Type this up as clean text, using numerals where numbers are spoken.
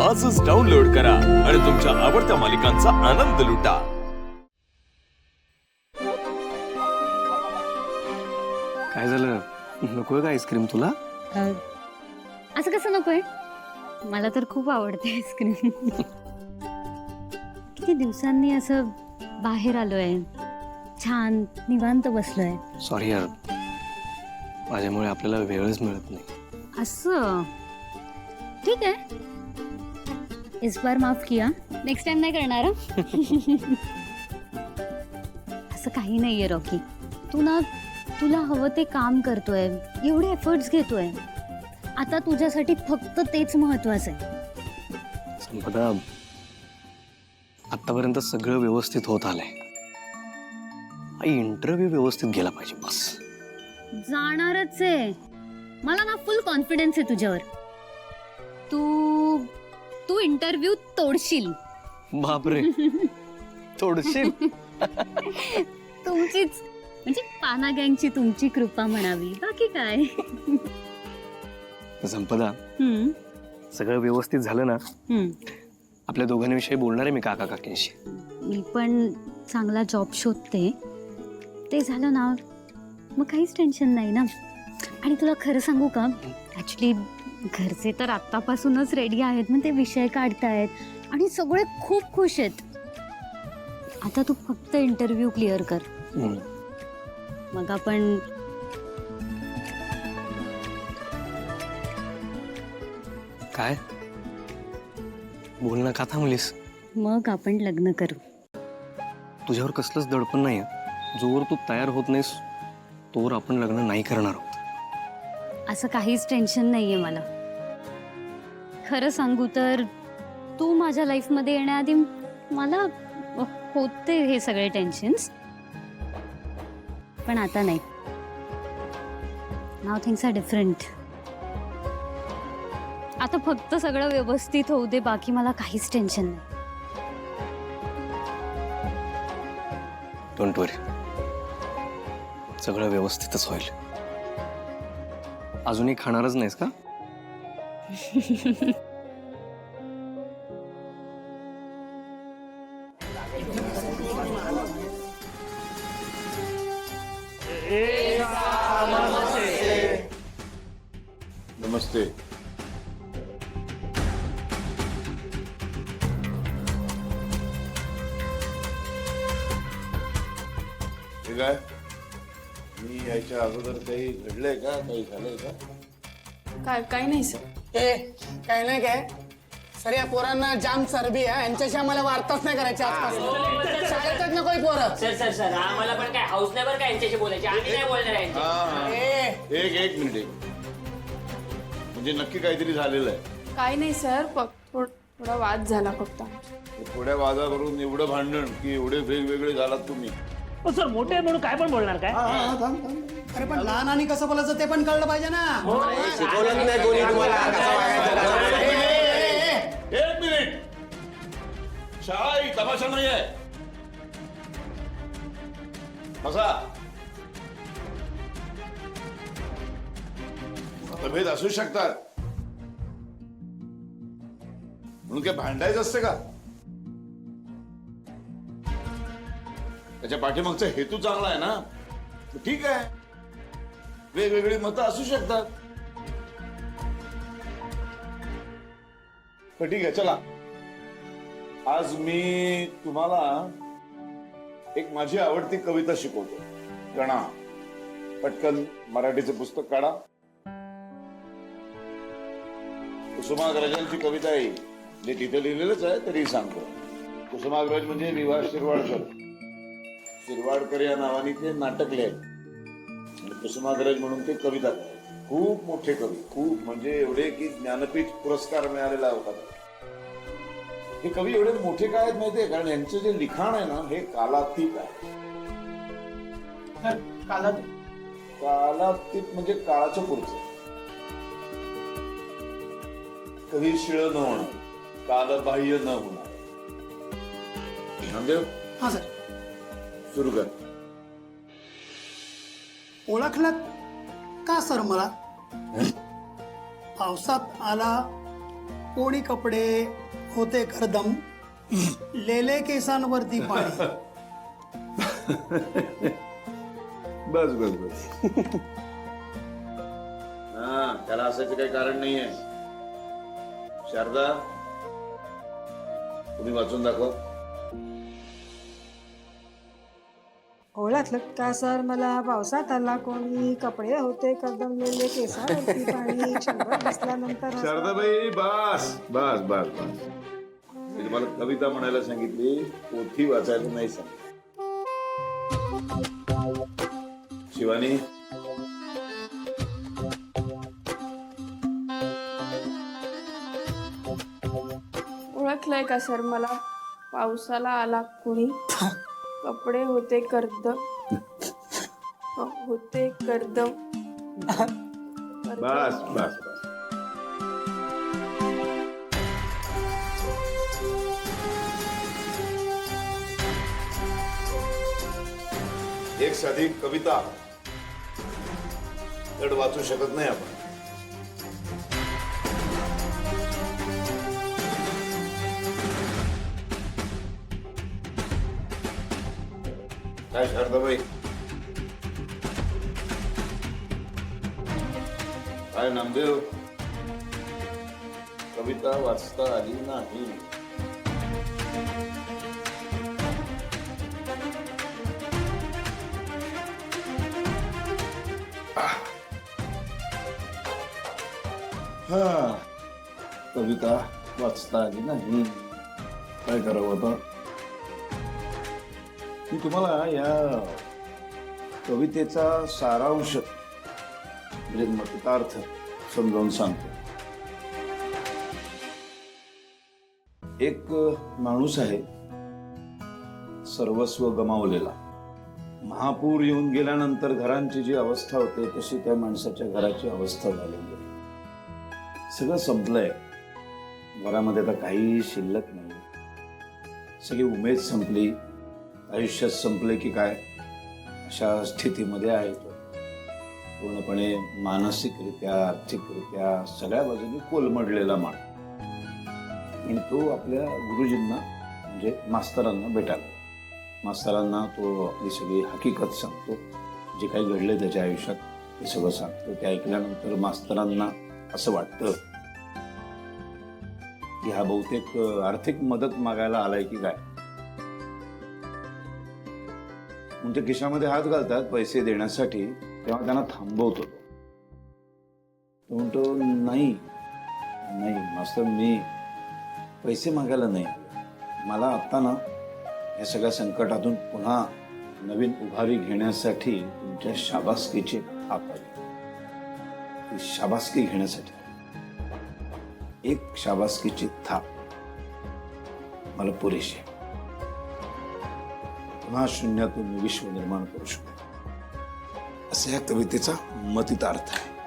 आजच डाउनलोड करा आणि तुमच्या आवडत्या मालिकांचा आनंद लुटा. काय झालं, नकोय का आईस्क्रीम तुला? असं कसं नकोय? मला तर खूप आवडते आईस्क्रीम. किती दिवसांनी असं बाहेर आलोय, छान निवांत बसलोय. सॉरी यार, माझ्यामुळे आपल्याला वेळच मिळत नाही. असं ठीक आहे, इस बार माफ किया, नेक्स्ट टाइम नाही करणार हं? असं काही नाहीये रॉकी, तुला हवं ते काम करतोय, एवढे एफर्ट्स घेतोय. आता तुझ्यासाठी फक्त तेच महत्वाचं आहे. संपदा, आतापर्यंत सगळं व्यवस्थित होत आलंय. इंटरव्ह्यू व्यवस्थित गेला पाहिजे बस. जाणारच आहे, मला ना फुल कॉन्फिडन्स आहे तुझ्यावर. तू इंटरव्ह्यू तोडशील. बापरे, थोडशी तुमचीच म्हणजे पाना गँगची तुमची कृपा म्हणावी, बाकी काय. संपदा, हम्म, सगळं व्यवस्थित झालं ना, हम्म. आपल्या दोघांविषयी बोलणार आहे मी काका काकींशी. मी पण चांगला जॉब शोधते, ते झालं ना मग काहीच टेन्शन नाही ना. आणि तुला खरं सांगू का, ॲक्च्युली घरचे तर आत्तापासूनच रेडी आहेत, मग ते विषय काढतायत आणि सगळे खूप खुश आहेत. आता तू फक्त इंटरव्ह्यू क्लिअर कर, मग आपण काय बोलणं का थांबलीस? मग आपण लग्न करू. तुझ्यावर कसलंच दडपण नाही. जोवर तू तयार होत नाहीस तोवर आपण लग्न नाही करणार आहोत. असं काहीच टेन्शन नाहीये मला. खरं सांगू तर तू माझ्या लाईफमध्ये येण्याआधी मला होते हे सगळे टेन्शन्स, पण आता नाही. नाव थिंग्स आर डिफरंट. आता फक्त सगळं व्यवस्थित होऊ दे, बाकी मला काहीच टेन्शन नाही. डोंट वरी, सगळं व्यवस्थितच होईल. अजूनही खाणारच नाहीस का? नमस्ते. ठीक आहे, मी यायच्या अगोदर काही घडलंय का, काही झालंय का? काय नाही सर. काय नाही काय सर, या पोरांना जाम चरबी आहे, यांच्याशी आम्हाला वार्ताच नाही करायची आजपासून. शाळेतच नको पोरं. सर आम्हाला पण काय हाऊस नाही बरं का यांच्याशी बोलायचे, आम्ही नाही बोलणार यांच्याशी. एक मिनिट. म्हणजे नक्की काहीतरी झालेलं आहे? काय नाही सर, थोडा वाद झाला फक्त. थोड्या वादावरून एवढं भांडण की एवढे वेगवेगळे झालात तुम्ही? सर मोठे म्हणून काय पण बोलणार काय? अरे पण लहान आणि कसं बोलायचं ते पण कळलं पाहिजे ना. शिकवलं नाही कोणी तुम्हाला? एक मिनिट, शाळा ही तमाशा नाही आहे. बसा. मतभेद असू शकतात म्हणून काय भांडायचं असतं का? त्याच्या पाठीमागचा हेतू चांगला आहे ना, ठीक आहे. वेगवेगळी मतं असू शकतात, पण ठीक आहे. चला, आज मी तुम्हाला एक माझी आवडती कविता शिकवतो. गणा, पटकन मराठीचं पुस्तक काढा. कुसुमाग्रजांची कविता आहे, जे तिथे लिहिलेलंच आहे तरी सांगतो. कुसुमाग्रज म्हणजे विवाह शिरवाडकर. शिरवाडकर या नावाने ते नाटक लिहिले, कुसुमाग्रज म्हणून ते कविता लिहिले. खूप मोठे कवी, खूप म्हणजे एवढे की ज्ञानपीठ पुरस्कार मिळालेला होता. हे कवी एवढे मोठे काय आहेत माहितीये, कारण यांचं जे लिखाण आहे ना, हे कालातीत आहे. कालातीत म्हणजे काळाच्या पुढचं. कधी शिळ न होणार, कालबाह्य न होणार. नामदेव, हा सर. सुरू कर. ओळखलं का सर मला? पावसात आला कोणी कपडे होते करदम लेले केसांवरती पाणी. बस बस बस. हा, त्याला असायचं काही कारण नाहीये. शारदा, तुम्ही वाचून दाखव. ओळखलं का सर मला? पावसात आला कोणी, कपडे होते कदमलेले, केसावरती पाणी, शंभर बसल्यानंतर शारदाबाई, बस बस बस बस. मी तुम्हाला कविता म्हणायला सांगितली, पोथी वाचायला नाही सांगितलं. शिवानी, ओळखलंय का सर मला? पावसाला आला कुणी, कपडे होते होते कर्दम. बस बस बस. एक साधी कविता धड वाचू शकत नाही आपण. काय शारदाबाई, काय नामदेव, कविता वाचता आली नाही. हा, कविता वाचता आली नाही. काय करावं आता? मी तुम्हाला या कवितेचा सारांश म्हणजे मतितार्थ समजावून सांगतो. एक माणूस आहे, सर्वस्व गमावलेला. महापूर येऊन गेल्यानंतर घरांची जी अवस्था होते तशी त्या माणसाच्या घराची अवस्था झालेली आहे. सगळं संपलंय, घरामध्ये आता काही शिल्लक नाही. सगळी उमेद संपली, आयुष्यात संपले की काय अशा स्थितीमध्ये आहे तो. पूर्णपणे मानसिकरित्या, आर्थिकरित्या सगळ्या बाजूने कोलमडलेला माणूस. आणि तो आपल्या गुरुजींना म्हणजे मास्तरांना भेटायला. मास्तरांना तो आपली सगळी हकीकत सांगतो, जे काही घडले त्याच्या आयुष्यात ते सगळं सांगतो. ते ऐकल्यानंतर मास्तरांना असं वाटतं की हा बहुतेक आर्थिक मदत मागायला आलाय की काय. म्हणजे खिशामध्ये हात घालतात पैसे देण्यासाठी, तेव्हा त्यांना थांबवतो. तो म्हणतो, नाही नाही मास्तर, मी पैसे मागायला नाही, मला आत्ता ना या सगळ्या संकटातून पुन्हा नवीन उभारी घेण्यासाठी तुमच्या शाबासकीची थाप आली. ती शाबासकी घेण्यासाठी एक शाबासकीची थाप मला पुरेशी आहे. पुन्हा शून्यातून विश्व निर्माण करू शकतो, असा या कवितेचा मतितार्थ आहे.